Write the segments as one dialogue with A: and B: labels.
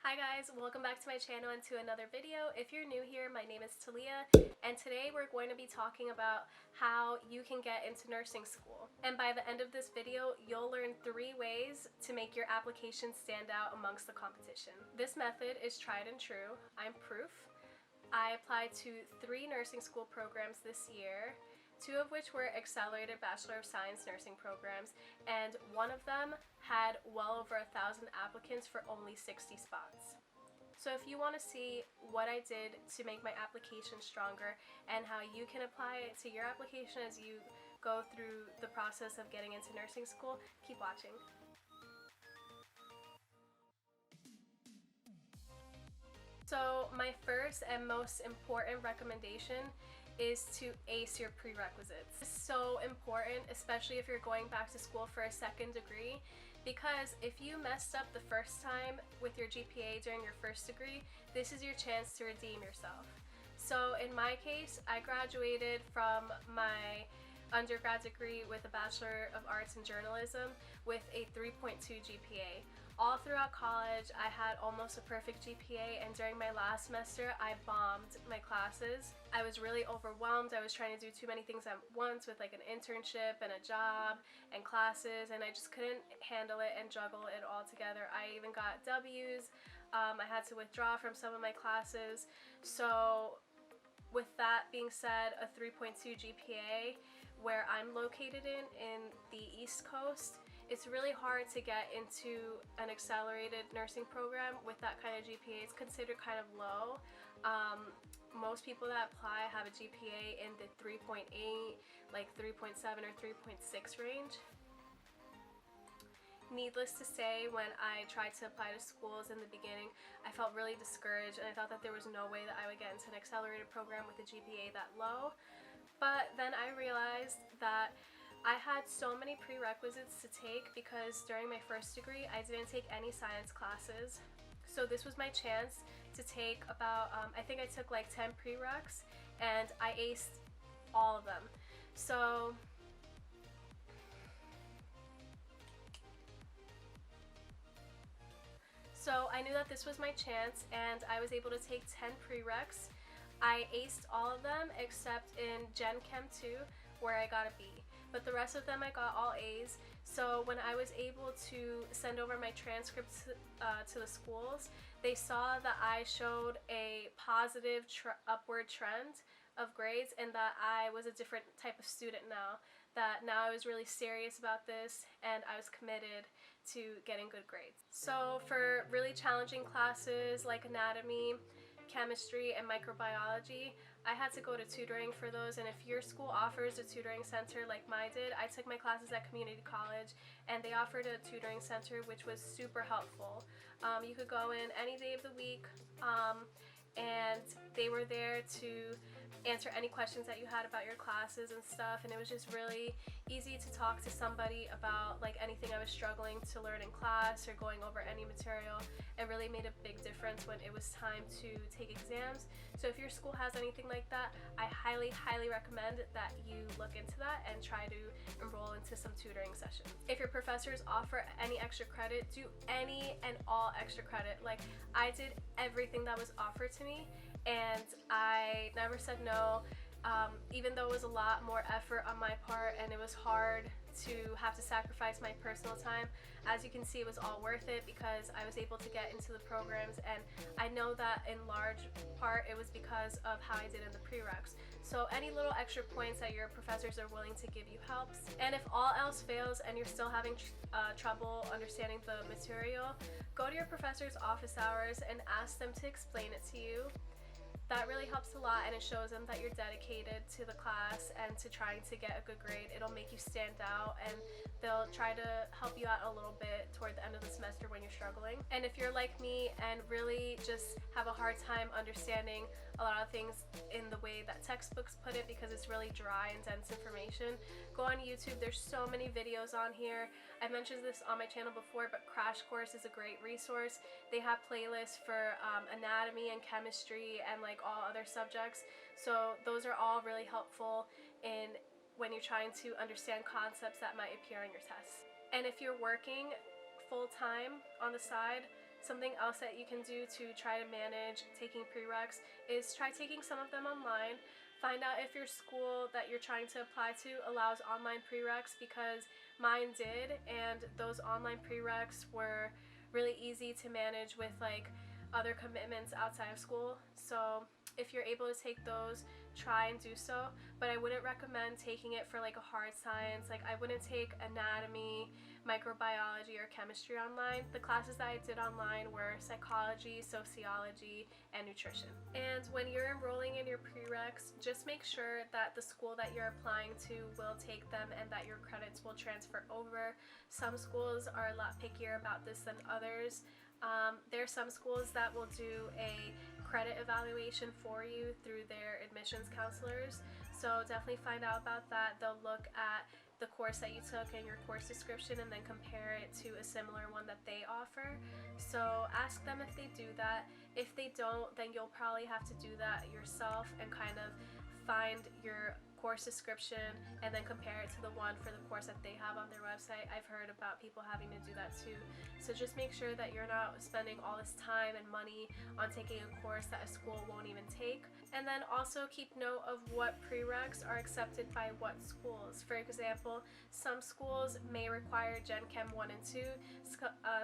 A: Hi guys, welcome back to my channel and to another video. If you're new here, my name is Thalia, and today we're going to be talking about how you can get into nursing school. And by the end of this video, you'll learn 3 ways to make your application stand out amongst the competition. This method is tried and true. I'm proof. I applied to 3 nursing school programs this year, 2 of which were accelerated Bachelor of Science nursing programs, and one of them had well over 1,000 applicants for only 60 spots. So if you want to see what I did to make my application stronger and how you can apply it to your application as you go through the process of getting into nursing school, keep watching. So my first and most important recommendation is to ace your prerequisites. It's so important, especially if you're going back to school for a second degree, because if you messed up the first time with your GPA during your first degree, this is your chance to redeem yourself. So in my case, I graduated from my undergrad degree with a Bachelor of Arts in Journalism with a 3.2 GPA. All throughout college, I had almost a perfect GPA, and during my last semester, I bombed my classes. I was really overwhelmed. I was trying to do too many things at once with like an internship and a job and classes, and I just couldn't handle it and juggle it all together. I even got W's. I had to withdraw from some of my classes. So with that being said, a 3.2 GPA where I'm located in the East Coast, it's really hard to get into an accelerated nursing program with that kind of GPA. It's considered kind of low. Most people that apply have a GPA in the 3.8, like 3.7 or 3.6 range. Needless to say, when I tried to apply to schools in the beginning, I felt really discouraged, and I thought that there was no way that I would get into an accelerated program with a GPA that low. But then I realized that I had so many prerequisites to take because during my first degree, I didn't take any science classes. So this was my chance to take about, I think I took like 10 prereqs, and I aced all of them. So I knew that this was my chance, and I was able to take 10 prereqs. I aced all of them except in Gen Chem 2, where I got a B. But the rest of them I got all A's. So when I was able to send over my transcripts to the schools, they saw that I showed a positive upward trend of grades, and that I was a different type of student now. That now I was really serious about this, and I was committed to getting good grades. So for really challenging classes like anatomy, chemistry, and microbiology, I had to go to tutoring for those. And if your school offers a tutoring center like mine did, I took my classes at community college, and they offered a tutoring center, which was super helpful. You could go in any day of the week, and they were there to answer any questions that you had about your classes and stuff, and it was just really easy to talk to somebody about like anything I was struggling to learn in class or going over any material. It really made a big difference when it was time to take exams. So if your school has anything like that, I highly recommend that you look into that and try to enroll into some tutoring sessions. If your professors offer any extra credit, do any and all extra credit. Like, I did everything that was offered to me, and I never said no, even though it was a lot more effort on my part and it was hard to have to sacrifice my personal time. As you can see, it was all worth it because I was able to get into the programs, and I know that in large part it was because of how I did in the prereqs. So any little extra points that your professors are willing to give you helps. And if all else fails and you're still having trouble understanding the material, go to your professor's office hours and ask them to explain it to you. That really helps a lot, and it shows them that you're dedicated to the class and to trying to get a good grade. It'll make you stand out, and they'll try to help you out a little bit toward the end of the semester when you're struggling. And if you're like me and really just have a hard time understanding a lot of things in the way that textbooks put it, because it's really dry and dense information, go on YouTube. There's so many videos on here. I mentioned this on my channel before, but Crash Course is a great resource. They have playlists for anatomy and chemistry and like all other subjects. So those are all really helpful in when you're trying to understand concepts that might appear on your tests. And if you're working full-time on the side, Something else that you can do to try to manage taking prereqs is try taking some of them online. Find out if your school that you're trying to apply to allows online prereqs, because mine did, and those online prereqs were really easy to manage with like other commitments outside of school. So if you're able to take those, try and do so, but I wouldn't recommend taking it for like a hard science. Like I wouldn't take anatomy, microbiology, or chemistry online. The classes that I did online were psychology, sociology, and nutrition. And when you're enrolling in your prereqs, just make sure that the school that you're applying to will take them and that your credits will transfer over. Some schools are a lot pickier about this than others. There are some schools that will do a credit evaluation for you through their admissions counselors, so definitely find out about that. They'll look at the course that you took and your course description and then compare it to a similar one that they offer. So ask them if they do that. If they don't, then you'll probably have to do that yourself and kind of find your course description and then compare it to the one for the course that they have on their website. I've heard about people having to do that too. So just make sure that you're not spending all this time and money on taking a course that a school won't even take. And then also keep note of what prereqs are accepted by what schools. For example, some schools may require Gen Chem 1 and 2,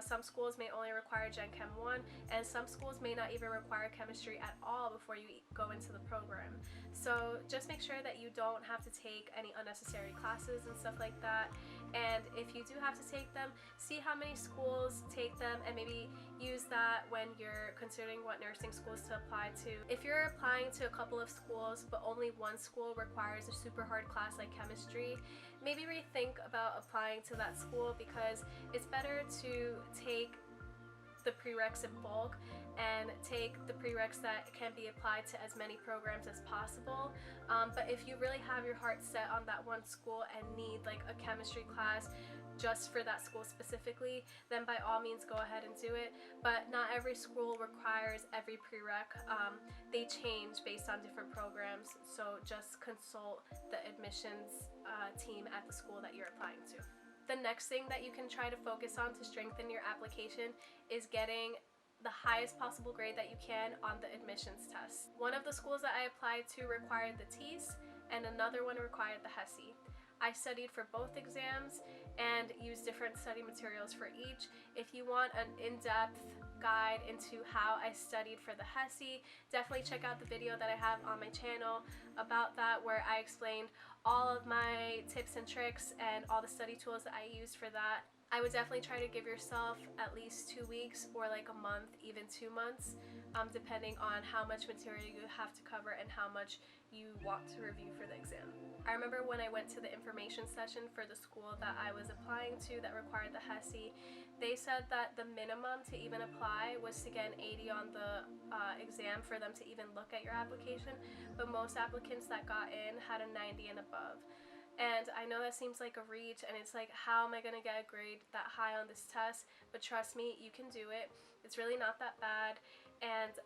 A: some schools may only require Gen Chem 1, and some schools may not even require chemistry at all before you go into the program. So just make sure that you don't have to take any unnecessary classes and stuff like that. And if you do have to take them, see how many schools take them and maybe use that when you're considering what nursing schools to apply to. If you're applying to a couple of schools but only one school requires a super hard class like chemistry, maybe rethink about applying to that school, because it's better to take the prereqs in bulk and take the prereqs that can be applied to as many programs as possible. But if you really have your heart set on that one school and need like a chemistry class just for that school specifically, then by all means go ahead and do it. But not every school requires every prereq. They change based on different programs, so just consult the admissions team at the school that you're applying to. The next thing that you can try to focus on to strengthen your application is getting the highest possible grade that you can on the admissions test. One of the schools that I applied to required the TEAS and another one required the HESI. I studied for both exams and used different study materials for each. If you want an in-depth guide into how I studied for the HESI, definitely check out the video that I have on my channel about that, where I explained all of my tips and tricks and all the study tools that I used for that. I would definitely try to give yourself at least 2 weeks or like a month, even 2 months, depending on how much material you have to cover and how much you want to review for the exam. I remember when I went to the information session for the school that I was applying to that required the HESI, they said that the minimum to even apply was to get an 80 on the exam for them to even look at your application, but most applicants that got in had a 90 and above. And I know that seems like a reach, and it's like, how am I going to get a grade that high on this test? But trust me, you can do it. It's really not that bad. And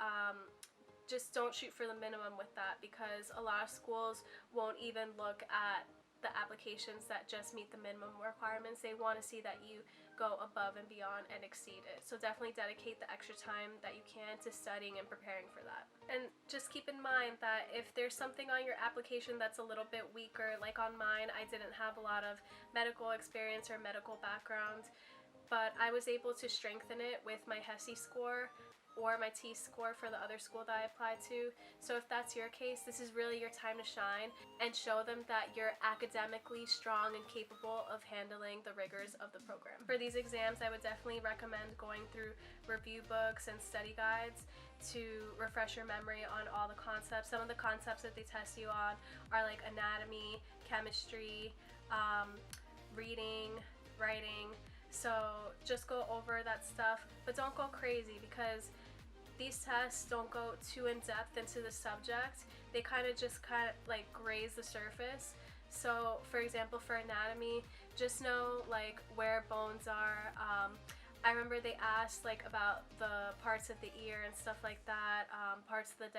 A: just don't shoot for the minimum with that, because a lot of schools won't even look at the applications that just meet the minimum requirements. They want to see that you go above and beyond and exceed it. So definitely dedicate the extra time that you can to studying and preparing for that. And just keep in mind that if there's something on your application that's a little bit weaker, like on mine, I didn't have a lot of medical experience or medical background, but I was able to strengthen it with my HESI score or my TEAS score for the other school that I applied to. So if that's your case, this is really your time to shine and show them that you're academically strong and capable of handling the rigors of the program. For these exams, I would definitely recommend going through review books and study guides to refresh your memory on all the concepts. Some of the concepts that they test you on are like anatomy, chemistry, reading, writing. So just go over that stuff, but don't go crazy, because these tests don't go too in depth into the subject. They kind of like graze the surface. So for example, for anatomy, just know like where bones are. I remember they asked like about the parts of the ear and stuff like that, parts of the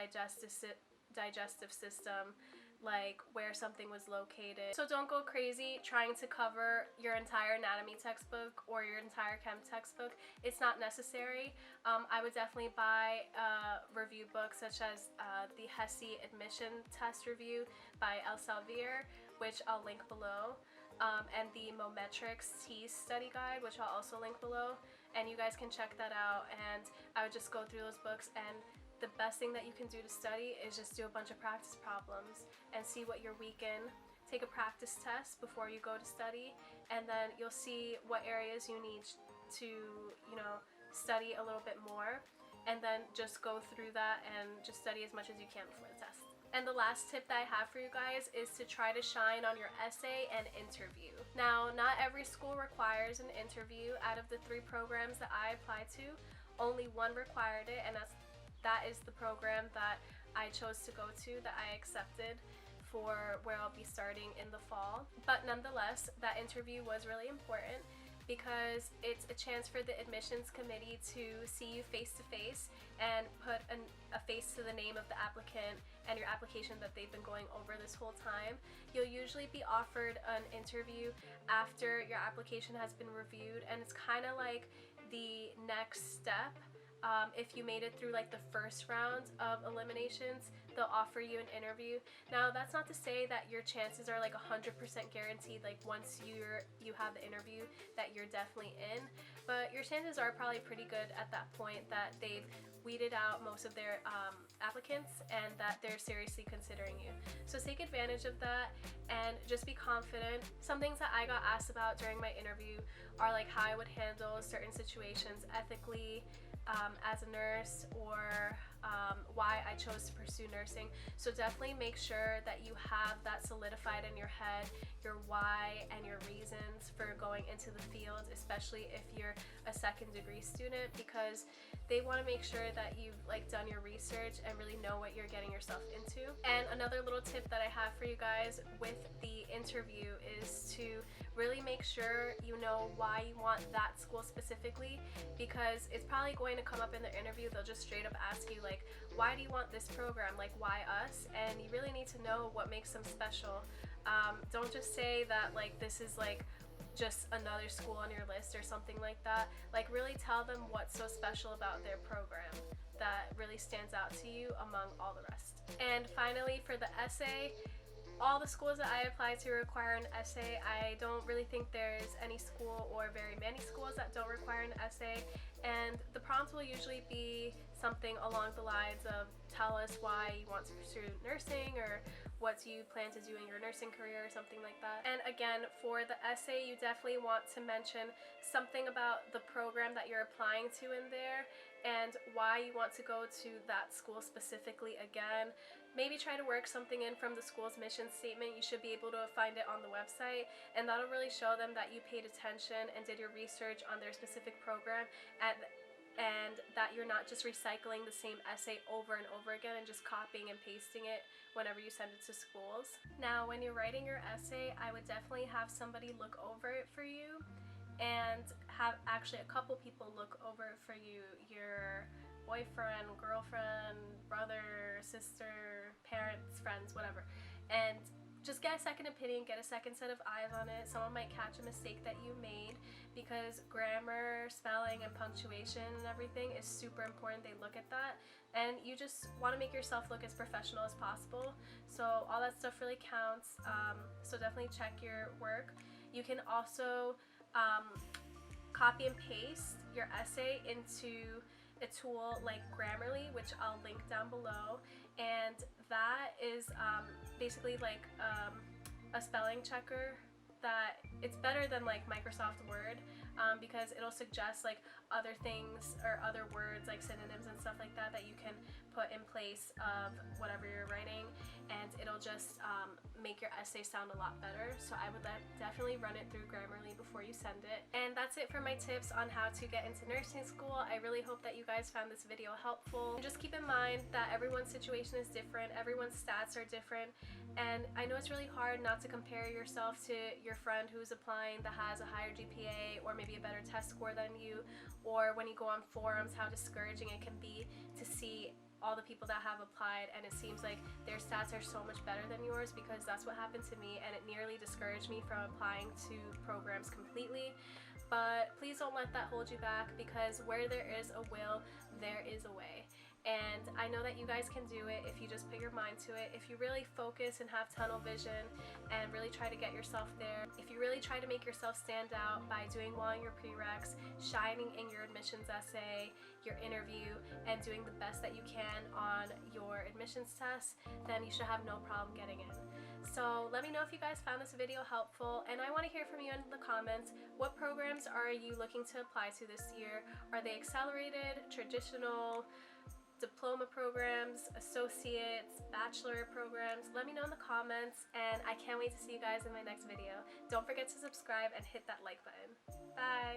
A: digestive system, like where something was located. So don't go crazy trying to cover your entire anatomy textbook or your entire chem textbook. It's not necessary. I would definitely buy a review book such as the HESI admission test review by Elsevier, which I'll link below, and the Mometrics T study guide, which I'll also link below, and you guys can check that out. And I would just go through those books, and the best thing that you can do to study is just do a bunch of practice problems and see what you're weak in. Take a practice test before you go to study, and then you'll see what areas you need to, you know, study a little bit more, and then just go through that and just study as much as you can before the test. And the last tip that I have for you guys is to try to shine on your essay and interview. Now, not every school requires an interview. Out of the 3 programs that I applied to, only one required it, and that is the program that I chose to go to, that I accepted for where I'll be starting in the fall. But nonetheless, that interview was really important because it's a chance for the admissions committee to see you face to face and put a face to the name of the applicant and your application that they've been going over this whole time. You'll usually be offered an interview after your application has been reviewed, and it's kind of like the next step. If you made it through like the first round of eliminations, they'll offer you an interview. Now, that's not to say that your chances are like 100% guaranteed, like once you have the interview that you're definitely in, but your chances are probably pretty good at that point that they've weeded out most of their applicants and that they're seriously considering you. So take advantage of that and just be confident. Some things that I got asked about during my interview are like how I would handle certain situations ethically, as a nurse, or why I chose to pursue nursing. So definitely make sure that you have that solidified in your head, your why and your reasons for going into the field, especially if you're a second degree student, because they want to make sure that you've like done your research and really know what you're getting yourself into. And another little tip that I have for you guys with the interview is to really make sure you know why you want that school specifically, because it's probably going to come up in the interview. They'll just straight up ask you like, why do you want this program? Like, why us? And you really need to know what makes them special. Don't just say that like this is like just another school on your list or something like that. Like, really tell them what's so special about their program that really stands out to you among all the rest. And finally, for the essay, all the schools that I apply to require an essay. I don't really think there's any school or very many schools that don't require an essay, and the prompt will usually be something along the lines of tell us why you want to pursue nursing, or what do you plan to do in your nursing career, or something like that. And again, for the essay, you definitely want to mention something about the program that you're applying to in there and why you want to go to that school specifically. Again, maybe try to work something in from the school's mission statement. You should be able to find it on the website, and that'll really show them that you paid attention and did your research on their specific program, and that you're not just recycling the same essay over and over again and just copying and pasting it whenever you send it to schools. Now, when you're writing your essay, I would definitely have somebody look over it for you, and have actually a couple people look over it for you, your boyfriend, girlfriend, brother, sister, parents, friends, whatever, and just get a second opinion, get a second set of eyes on it. Someone might catch a mistake that you made, because grammar, spelling, and punctuation and everything is super important. They look at that, and you just want to make yourself look as professional as possible. So all that stuff really counts. So definitely check your work. You can also copy and paste your essay into a tool like Grammarly, which I'll link down below, and that is basically like a spelling checker that it's better than like Microsoft Word, because it'll suggest like other things or other words like synonyms and stuff like that that you can put in place of whatever you're writing, and it'll just make your essay sound a lot better. So I would definitely run it through Grammarly before you send it. And that's it for my tips on how to get into nursing school. I really hope that you guys found this video helpful. And just keep in mind that everyone's situation is different, everyone's stats are different, and I know it's really hard not to compare yourself to your friend who's applying that has a higher GPA or maybe a better test score than you, or when you go on forums, how discouraging it can be to see all the people that have applied, and it seems like their stats are so much better than yours, because that's what happened to me, and it nearly discouraged me from applying to programs completely. But please don't let that hold you back, because where there is a will, there is a way. And I know that you guys can do it if you just put your mind to it, if you really focus and have tunnel vision and really try to get yourself there, if you really try to make yourself stand out by doing well in your prereqs, shining in your admissions essay, your interview, and doing the best that you can on your admissions test, then you should have no problem getting in. So let me know if you guys found this video helpful, and I want to hear from you in the comments. What programs are you looking to apply to this year? Are they accelerated, traditional, diploma programs, associates, bachelor programs? Let me know in the comments, and I can't wait to see you guys in my next video. Don't forget to subscribe and hit that like button. Bye!